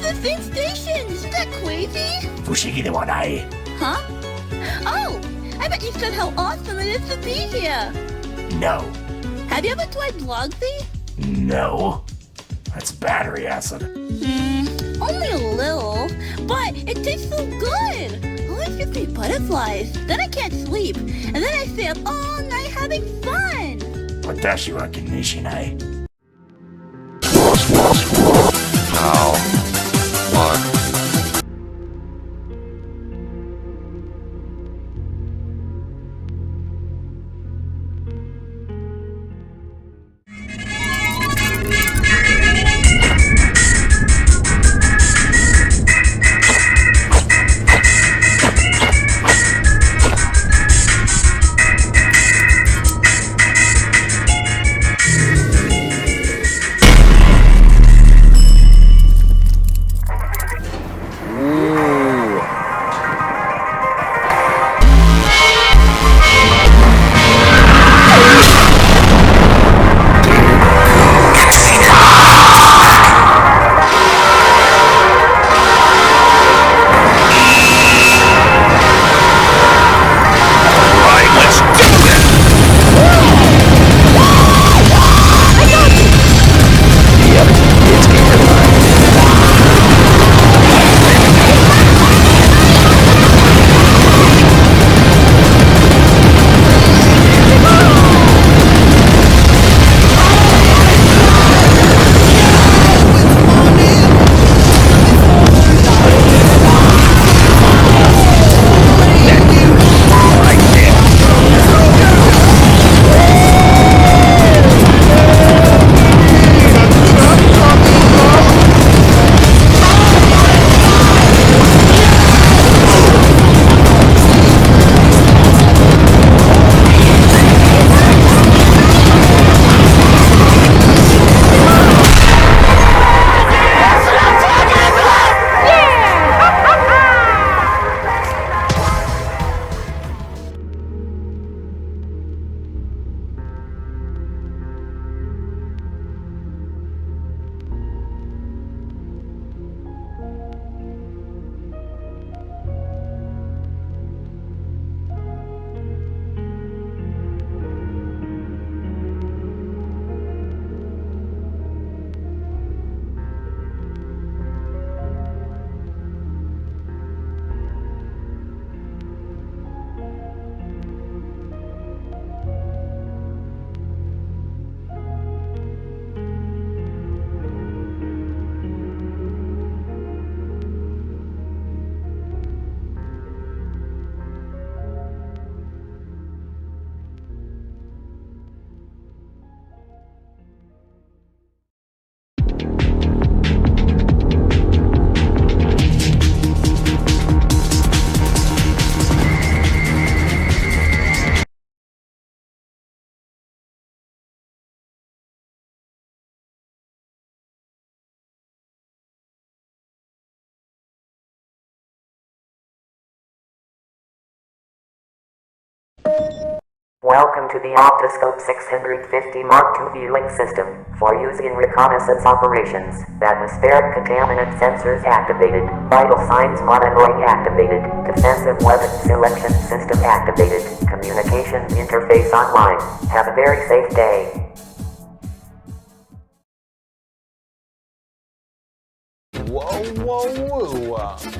the same station! Isn't that crazy? 不思議ではない。 Huh? Oh! I bet you said how awesome it is to be here! No. Have you ever tried Blogsy? No. That's battery acid. Only a little. But it tastes so good! Always gives me butterflies. Then I can't sleep. And then I stay up all night having fun! 私は気にしない。How? What? Welcome to the Optoscope 650 Mark II viewing system, for use in reconnaissance operations. Atmospheric contaminant sensors activated, vital signs monitoring activated, defensive weapons selection system activated, communications interface online. Have a very safe day. Whoa, whoa, whoa.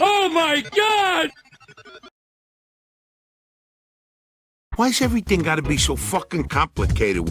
Oh my God! Why's everything gotta be so fucking complicated?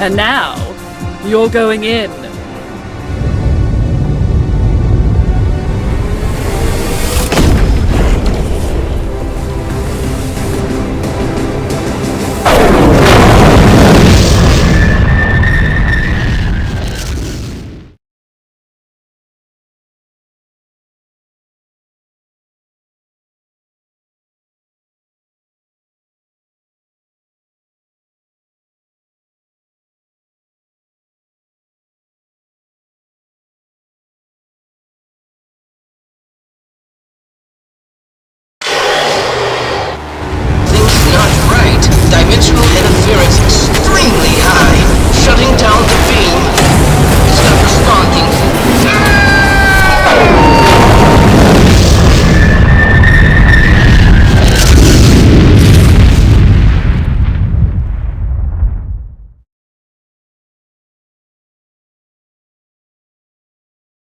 And now, you're going in